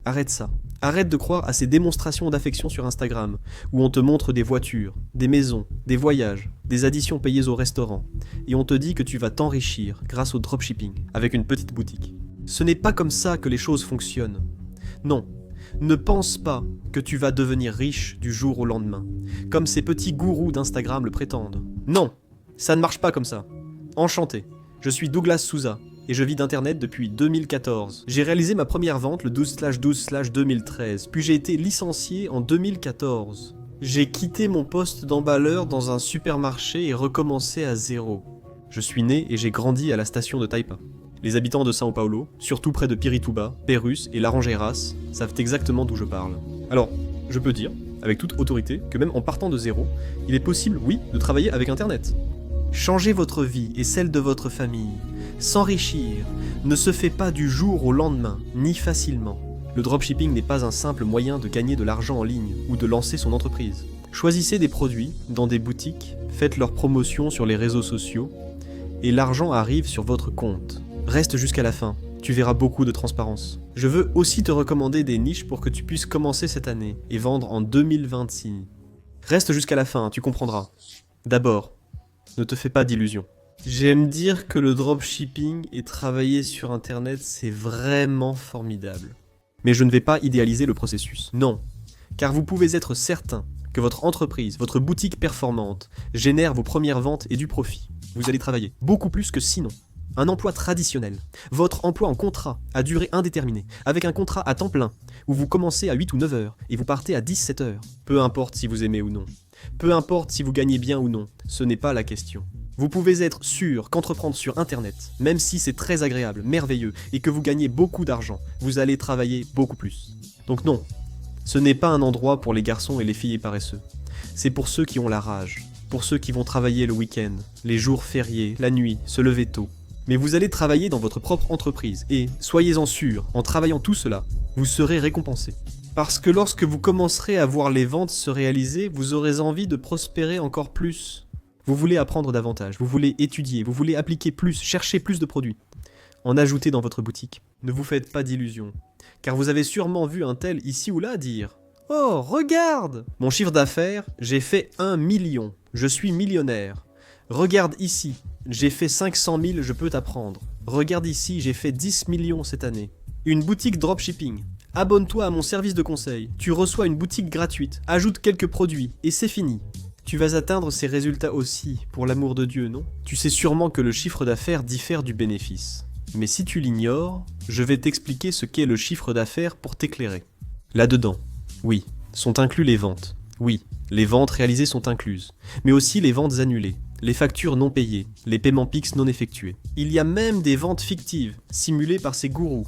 Arrête ça. Arrête de croire à ces démonstrations d'affection sur Instagram, où on te montre des voitures, des maisons, des voyages, des additions payées au restaurant, et on te dit que tu vas t'enrichir grâce au dropshipping, avec une petite boutique. Ce n'est pas comme ça que les choses fonctionnent. Non, ne pense pas que tu vas devenir riche du jour au lendemain, comme ces petits gourous d'Instagram le prétendent. Non, ça ne marche pas comme ça. Enchanté, je suis Douglas Souza, et je vis d'internet depuis 2014. J'ai réalisé ma première vente le 12/12/2013, puis j'ai été licencié en 2014. J'ai quitté mon poste d'emballeur dans un supermarché et recommencé à zéro. Je suis né et j'ai grandi à la station de Taipa. Les habitants de São Paulo, surtout près de Pirituba, Pérus et Laranjeiras, savent exactement d'où je parle. Alors, je peux dire, avec toute autorité, que même en partant de zéro, il est possible, oui, de travailler avec internet. Changer votre vie et celle de votre famille, s'enrichir, ne se fait pas du jour au lendemain, ni facilement. Le dropshipping n'est pas un simple moyen de gagner de l'argent en ligne ou de lancer son entreprise. Choisissez des produits dans des boutiques, faites leur promotion sur les réseaux sociaux, et l'argent arrive sur votre compte. Reste jusqu'à la fin, tu verras beaucoup de transparence. Je veux aussi te recommander des niches pour que tu puisses commencer cette année et vendre en 2026. Reste jusqu'à la fin, tu comprendras. D'abord, ne te fais pas d'illusions. J'aime dire que le dropshipping et travailler sur internet, c'est vraiment formidable. Mais je ne vais pas idéaliser le processus. Non, car vous pouvez être certain que votre entreprise, votre boutique performante, génère vos premières ventes et du profit. Vous allez travailler beaucoup plus que sinon. Un emploi traditionnel, votre emploi en contrat à durée indéterminée, avec un contrat à temps plein, où vous commencez à 8 ou 9 heures et vous partez à 17 heures. Peu importe si vous aimez ou non. Peu importe si vous gagnez bien ou non, ce n'est pas la question. Vous pouvez être sûr qu'entreprendre sur internet, même si c'est très agréable, merveilleux, et que vous gagnez beaucoup d'argent, vous allez travailler beaucoup plus. Donc non, ce n'est pas un endroit pour les garçons et les filles paresseux. C'est pour ceux qui ont la rage, pour ceux qui vont travailler le week-end, les jours fériés, la nuit, se lever tôt. Mais vous allez travailler dans votre propre entreprise et, soyez-en sûr, en travaillant tout cela, vous serez récompensé. Parce que lorsque vous commencerez à voir les ventes se réaliser, vous aurez envie de prospérer encore plus. Vous voulez apprendre davantage, vous voulez étudier, vous voulez appliquer plus, chercher plus de produits. En ajouter dans votre boutique. Ne vous faites pas d'illusions, car vous avez sûrement vu un tel ici ou là dire « Oh, regarde ! Mon chiffre d'affaires, j'ai fait 1 million, je suis millionnaire. Regarde ici, j'ai fait 500 000, je peux t'apprendre. Regarde ici, j'ai fait 10 millions cette année. Une boutique dropshipping. Abonne-toi à mon service de conseil. Tu reçois une boutique gratuite. Ajoute quelques produits et c'est fini. Tu vas atteindre ces résultats aussi, pour l'amour de Dieu, non ? Tu sais sûrement que le chiffre d'affaires diffère du bénéfice. Mais si tu l'ignores, je vais t'expliquer ce qu'est le chiffre d'affaires pour t'éclairer. Là-dedans, oui, sont inclus les ventes. Oui, les ventes réalisées sont incluses, mais aussi les ventes annulées, les factures non payées, les paiements PIX non effectués. Il y a même des ventes fictives, simulées par ces gourous.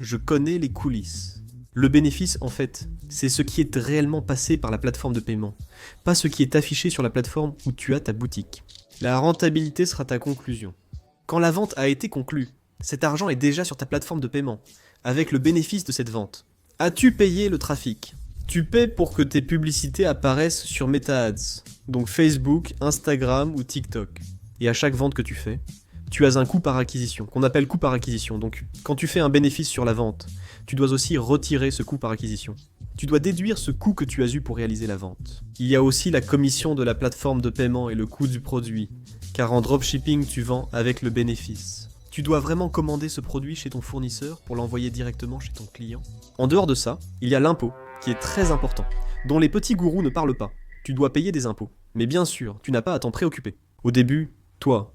Je connais les coulisses. Le bénéfice, en fait, c'est ce qui est réellement passé par la plateforme de paiement, pas ce qui est affiché sur la plateforme où tu as ta boutique. La rentabilité sera ta conclusion. Quand la vente a été conclue, cet argent est déjà sur ta plateforme de paiement, avec le bénéfice de cette vente. As-tu payé le trafic ? Tu paies pour que tes publicités apparaissent sur Meta Ads, donc Facebook, Instagram ou TikTok. Et à chaque vente que tu fais, tu as un coût par acquisition, qu'on appelle coût par acquisition. Donc quand tu fais un bénéfice sur la vente, tu dois aussi retirer ce coût par acquisition. Tu dois déduire ce coût que tu as eu pour réaliser la vente. Il y a aussi la commission de la plateforme de paiement et le coût du produit, car en dropshipping tu vends avec le bénéfice. Tu dois vraiment commander ce produit chez ton fournisseur pour l'envoyer directement chez ton client. En dehors de ça, il y a l'impôt, qui est très important, dont les petits gourous ne parlent pas. Tu dois payer des impôts. Mais bien sûr, tu n'as pas à t'en préoccuper. Au début, toi,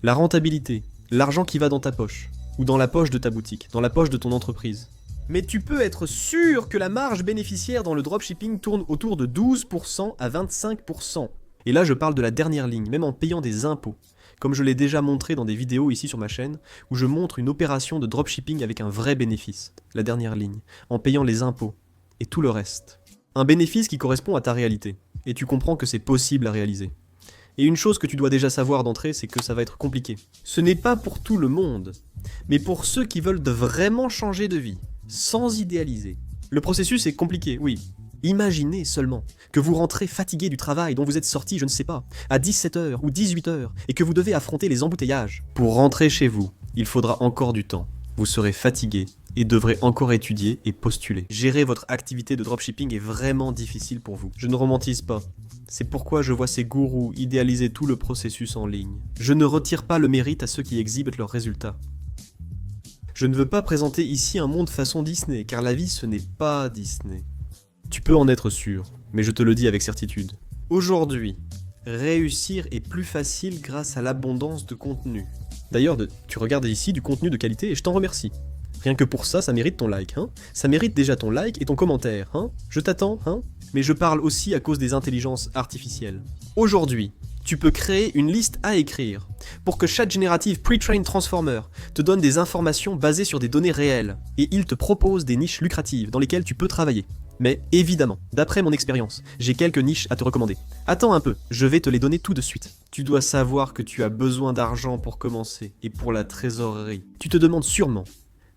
la rentabilité, l'argent qui va dans ta poche, ou dans la poche de ta boutique, dans la poche de ton entreprise. Mais tu peux être sûr que la marge bénéficiaire dans le dropshipping tourne autour de 12% à 25%. Et là, je parle de la dernière ligne, même en payant des impôts. Comme je l'ai déjà montré dans des vidéos ici sur ma chaîne, où je montre une opération de dropshipping avec un vrai bénéfice, la dernière ligne, en payant les impôts, et tout le reste. Un bénéfice qui correspond à ta réalité, et tu comprends que c'est possible à réaliser. Et une chose que tu dois déjà savoir d'entrée, c'est que ça va être compliqué. Ce n'est pas pour tout le monde, mais pour ceux qui veulent vraiment changer de vie, sans idéaliser. Le processus est compliqué, oui. Imaginez seulement que vous rentrez fatigué du travail dont vous êtes sorti, je ne sais pas, à 17h ou 18h, et que vous devez affronter les embouteillages. Pour rentrer chez vous, il faudra encore du temps. Vous serez fatigué, et devrez encore étudier et postuler. Gérer votre activité de dropshipping est vraiment difficile pour vous. Je ne romantise pas. C'est pourquoi je vois ces gourous idéaliser tout le processus en ligne. Je ne retire pas le mérite à ceux qui exhibent leurs résultats. Je ne veux pas présenter ici un monde façon Disney, car la vie ce n'est pas Disney. Tu peux en être sûr, mais je te le dis avec certitude. Aujourd'hui, réussir est plus facile grâce à l'abondance de contenu. D'ailleurs, tu regardes ici du contenu de qualité et je t'en remercie. Rien que pour ça, ça mérite ton like, hein. Ça mérite déjà ton like et ton commentaire, hein. Je t'attends, hein. Mais je parle aussi à cause des intelligences artificielles. Aujourd'hui, tu peux créer une liste à écrire pour que Chat Générative Pre-Trained Transformer te donne des informations basées sur des données réelles et il te propose des niches lucratives dans lesquelles tu peux travailler. Mais évidemment, d'après mon expérience, j'ai quelques niches à te recommander. Attends un peu, je vais te les donner tout de suite. Tu dois savoir que tu as besoin d'argent pour commencer et pour la trésorerie. Tu te demandes sûrement,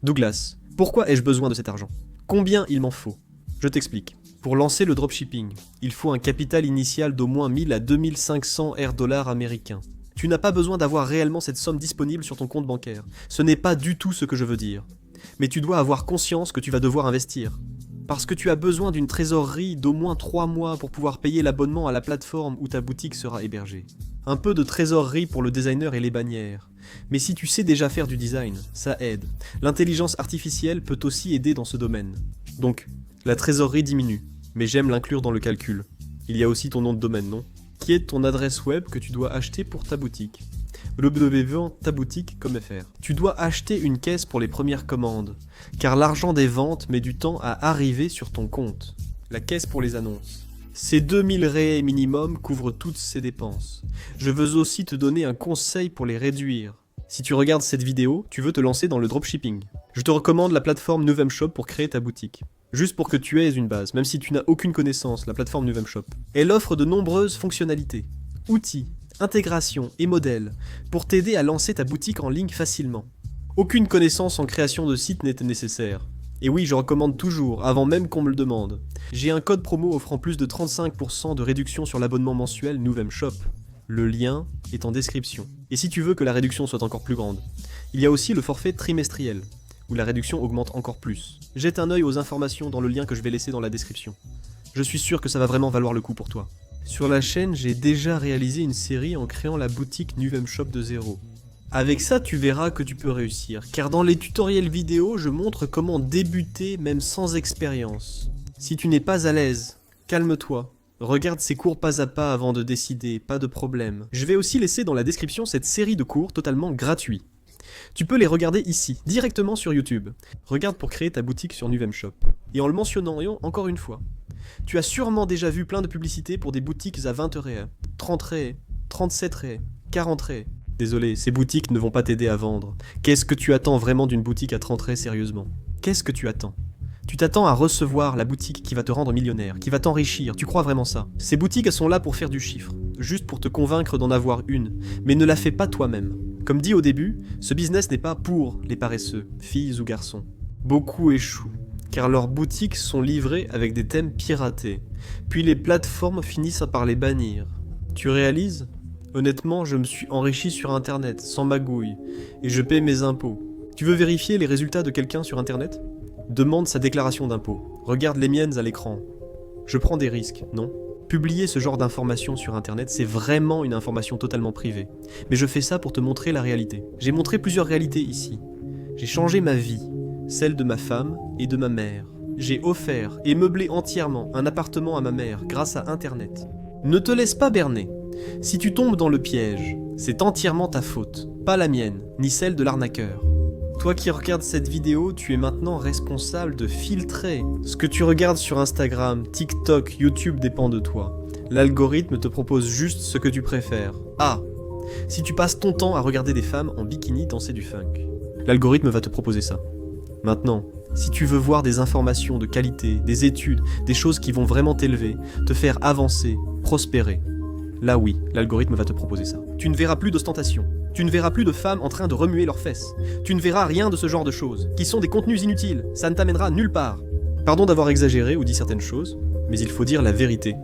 Douglas, pourquoi ai-je besoin de cet argent? Combien il m'en faut? Je t'explique. Pour lancer le dropshipping, il faut un capital initial d'au moins 1000 à 2500 dollars américains. Tu n'as pas besoin d'avoir réellement cette somme disponible sur ton compte bancaire. Ce n'est pas du tout ce que je veux dire. Mais tu dois avoir conscience que tu vas devoir investir. Parce que tu as besoin d'une trésorerie d'au moins 3 mois pour pouvoir payer l'abonnement à la plateforme où ta boutique sera hébergée. Un peu de trésorerie pour le designer et les bannières. Mais si tu sais déjà faire du design, ça aide. L'intelligence artificielle peut aussi aider dans ce domaine. Donc, la trésorerie diminue, mais j'aime l'inclure dans le calcul. Il y a aussi ton nom de domaine, non? Qui est ton adresse web que tu dois acheter pour ta boutique. www.taboutique.fr. Tu dois acheter une caisse pour les premières commandes, car l'argent des ventes met du temps à arriver sur ton compte. La caisse pour les annonces. Ces 2000 raies minimum couvrent toutes ces dépenses. Je veux aussi te donner un conseil pour les réduire. Si tu regardes cette vidéo, tu veux te lancer dans le dropshipping. Je te recommande la plateforme Nuvemshop pour créer ta boutique. Juste pour que tu aies une base, même si tu n'as aucune connaissance, la plateforme Nuvemshop. Elle offre de nombreuses fonctionnalités, outils, intégration et modèles pour t'aider à lancer ta boutique en ligne facilement. Aucune connaissance en création de site n'est nécessaire. Et oui, je recommande toujours, avant même qu'on me le demande. J'ai un code promo offrant plus de 35% de réduction sur l'abonnement mensuel Nuvemshop. Le lien est en description. Et si tu veux que la réduction soit encore plus grande, il y a aussi le forfait trimestriel, où la réduction augmente encore plus. Jette un œil aux informations dans le lien que je vais laisser dans la description. Je suis sûr que ça va vraiment valoir le coup pour toi. Sur la chaîne, j'ai déjà réalisé une série en créant la boutique Nuvemshop de zéro. Avec ça, tu verras que tu peux réussir, car dans les tutoriels vidéo, je montre comment débuter même sans expérience. Si tu n'es pas à l'aise, calme-toi. Regarde ces cours pas à pas avant de décider, pas de problème. Je vais aussi laisser dans la description cette série de cours totalement gratuits. Tu peux les regarder ici, directement sur YouTube. Regarde pour créer ta boutique sur Nuvemshop. Et en le mentionnant encore une fois, tu as sûrement déjà vu plein de publicités pour des boutiques à 20 raies, 30 raies, 37 raies, 40 raies. Désolé, ces boutiques ne vont pas t'aider à vendre. Qu'est-ce que tu attends vraiment d'une boutique à 30 raies sérieusement? Qu'est-ce que tu attends? Tu t'attends à recevoir la boutique qui va te rendre millionnaire, qui va t'enrichir, tu crois vraiment ça? Ces boutiques, elles sont là pour faire du chiffre, juste pour te convaincre d'en avoir une, mais ne la fais pas toi-même. Comme dit au début, ce business n'est pas pour les paresseux, filles ou garçons. Beaucoup échouent, car leurs boutiques sont livrées avec des thèmes piratés, puis les plateformes finissent par les bannir. Tu réalises? Honnêtement, je me suis enrichi sur internet, sans magouille, et je paie mes impôts. Tu veux vérifier les résultats de quelqu'un sur internet? Demande sa déclaration d'impôt. Regarde les miennes à l'écran. Je prends des risques, non? Publier ce genre d'informations sur internet, c'est vraiment une information totalement privée. Mais je fais ça pour te montrer la réalité. J'ai montré plusieurs réalités ici. J'ai changé ma vie, celle de ma femme et de ma mère. J'ai offert et meublé entièrement un appartement à ma mère grâce à internet. Ne te laisse pas berner. Si tu tombes dans le piège, c'est entièrement ta faute, pas la mienne, ni celle de l'arnaqueur. Toi qui regardes cette vidéo, tu es maintenant responsable de filtrer. Ce que tu regardes sur Instagram, TikTok, YouTube dépend de toi. L'algorithme te propose juste ce que tu préfères. Ah, si tu passes ton temps à regarder des femmes en bikini danser du funk, l'algorithme va te proposer ça. Maintenant, si tu veux voir des informations de qualité, des études, des choses qui vont vraiment t'élever, te faire avancer, prospérer, là oui, l'algorithme va te proposer ça. Tu ne verras plus d'ostentation. Tu ne verras plus de femmes en train de remuer leurs fesses. Tu ne verras rien de ce genre de choses, qui sont des contenus inutiles. Ça ne t'amènera nulle part. Pardon d'avoir exagéré ou dit certaines choses, mais il faut dire la vérité.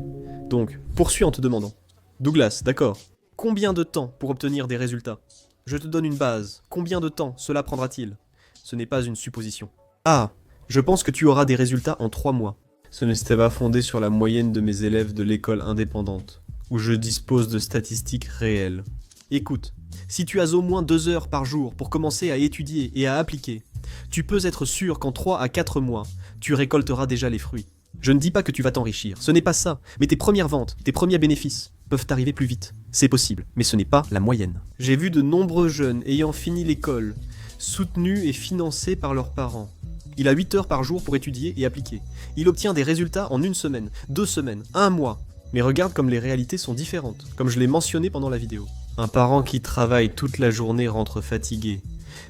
Donc, poursuis en te demandant. Douglas, d'accord. Combien de temps pour obtenir des résultats? Je te donne une base. Combien de temps cela prendra-t-il? Ce n'est pas une supposition. Ah, je pense que tu auras des résultats en 3 mois. Ce n'était pas fondé sur la moyenne de mes élèves de l'école indépendante, où je dispose de statistiques réelles. Écoute, si tu as au moins 2 heures par jour pour commencer à étudier et à appliquer, tu peux être sûr qu'en 3 à 4 mois, tu récolteras déjà les fruits. Je ne dis pas que tu vas t'enrichir, ce n'est pas ça, mais tes premières ventes, tes premiers bénéfices peuvent arriver plus vite. C'est possible, mais ce n'est pas la moyenne. J'ai vu de nombreux jeunes ayant fini l'école, soutenus et financés par leurs parents. Il a 8 heures par jour pour étudier et appliquer. Il obtient des résultats en 1 semaine, 2 semaines, 1 mois. Mais regarde comme les réalités sont différentes, comme je l'ai mentionné pendant la vidéo. Un parent qui travaille toute la journée rentre fatigué,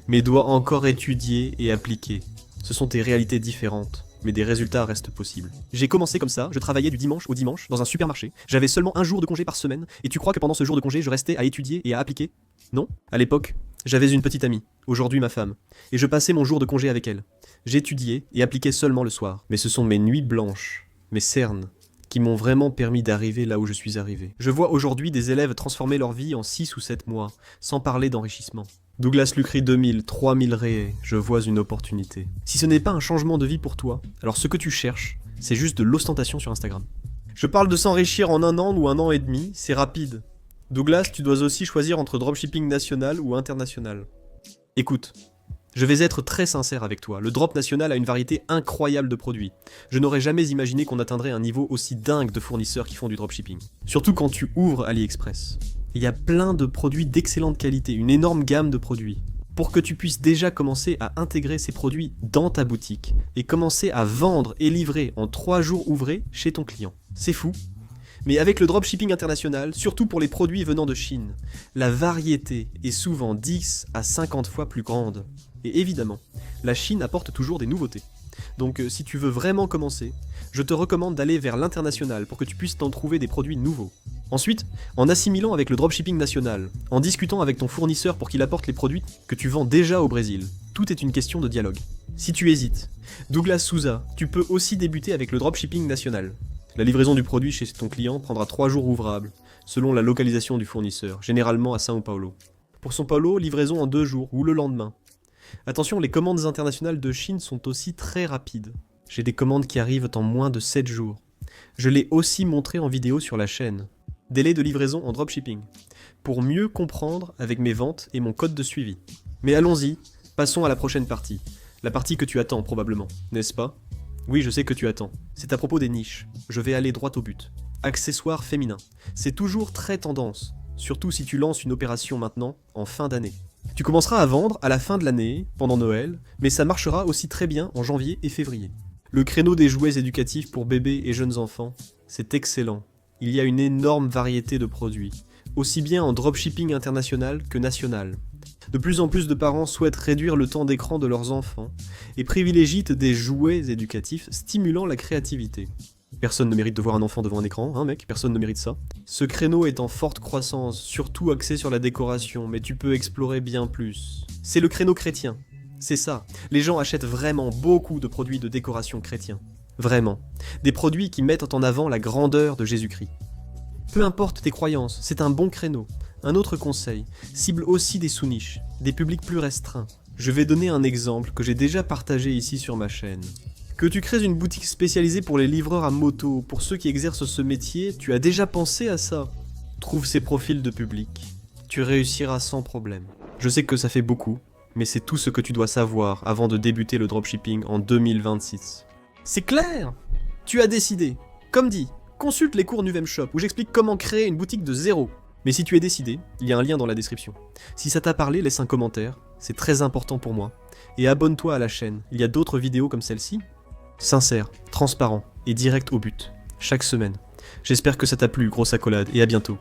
mais doit encore étudier et appliquer. Ce sont des réalités différentes, mais des résultats restent possibles. J'ai commencé comme ça, je travaillais du dimanche au dimanche dans un supermarché. J'avais seulement 1 jour de congé par semaine, et tu crois que pendant ce jour de congé, je restais à étudier et à appliquer? Non. À l'époque, j'avais une petite amie, aujourd'hui ma femme, et je passais mon jour de congé avec elle. J'étudiais et appliquais seulement le soir. Mais ce sont mes nuits blanches, mes cernes, qui m'ont vraiment permis d'arriver là où je suis arrivé. Je vois aujourd'hui des élèves transformer leur vie en 6 ou 7 mois, sans parler d'enrichissement. Douglas Lucry 2000, 3000 réés, je vois une opportunité. Si ce n'est pas un changement de vie pour toi, alors ce que tu cherches, c'est juste de l'ostentation sur Instagram. Je parle de s'enrichir en 1 an ou 1 an et demi, c'est rapide. Douglas, tu dois aussi choisir entre dropshipping national ou international. Écoute, je vais être très sincère avec toi, le drop national a une variété incroyable de produits. Je n'aurais jamais imaginé qu'on atteindrait un niveau aussi dingue de fournisseurs qui font du dropshipping. Surtout quand tu ouvres AliExpress. Il y a plein de produits d'excellente qualité, une énorme gamme de produits. Pour que tu puisses déjà commencer à intégrer ces produits dans ta boutique et commencer à vendre et livrer en 3 jours ouvrés chez ton client. C'est fou. Mais avec le dropshipping international, surtout pour les produits venant de Chine, la variété est souvent 10 à 50 fois plus grande. Et évidemment, la Chine apporte toujours des nouveautés. Donc si tu veux vraiment commencer, je te recommande d'aller vers l'international pour que tu puisses t'en trouver des produits nouveaux. Ensuite, en assimilant avec le dropshipping national, en discutant avec ton fournisseur pour qu'il apporte les produits que tu vends déjà au Brésil, tout est une question de dialogue. Si tu hésites, Douglas Souza, tu peux aussi débuter avec le dropshipping national. La livraison du produit chez ton client prendra 3 jours ouvrables, selon la localisation du fournisseur, généralement à São Paulo. Pour São Paulo, livraison en 2 jours ou le lendemain. Attention, les commandes internationales de Chine sont aussi très rapides. J'ai des commandes qui arrivent en moins de 7 jours. Je l'ai aussi montré en vidéo sur la chaîne. Délai de livraison en dropshipping. Pour mieux comprendre avec mes ventes et mon code de suivi. Mais allons-y, passons à la prochaine partie. La partie que tu attends probablement, n'est-ce pas? Oui, je sais que tu attends. C'est à propos des niches. Je vais aller droit au but. Accessoires féminins. C'est toujours très tendance, surtout si tu lances une opération maintenant, en fin d'année. Tu commenceras à vendre à la fin de l'année, pendant Noël, mais ça marchera aussi très bien en janvier et février. Le créneau des jouets éducatifs pour bébés et jeunes enfants, c'est excellent. Il y a une énorme variété de produits, aussi bien en dropshipping international que national. De plus en plus de parents souhaitent réduire le temps d'écran de leurs enfants et privilégient des jouets éducatifs stimulant la créativité. Personne ne mérite de voir un enfant devant un écran, hein mec, personne ne mérite ça. Ce créneau est en forte croissance, surtout axé sur la décoration, mais tu peux explorer bien plus. C'est le créneau chrétien. C'est ça. Les gens achètent vraiment beaucoup de produits de décoration chrétiens. Vraiment. Des produits qui mettent en avant la grandeur de Jésus-Christ. Peu importe tes croyances, c'est un bon créneau. Un autre conseil, cible aussi des sous-niches, des publics plus restreints. Je vais donner un exemple que j'ai déjà partagé ici sur ma chaîne. Que tu crées une boutique spécialisée pour les livreurs à moto, pour ceux qui exercent ce métier, tu as déjà pensé à ça. Trouve ces profils de public. Tu réussiras sans problème. Je sais que ça fait beaucoup, mais c'est tout ce que tu dois savoir avant de débuter le dropshipping en 2026. C'est clair! Tu as décidé. Comme dit, consulte les cours Nuvem Shop où j'explique comment créer une boutique de zéro. Mais si tu es décidé, il y a un lien dans la description. Si ça t'a parlé, laisse un commentaire, c'est très important pour moi. Et abonne-toi à la chaîne, il y a d'autres vidéos comme celle-ci. Sincère, transparent et direct au but, chaque semaine. J'espère que ça t'a plu, grosse accolade, et à bientôt.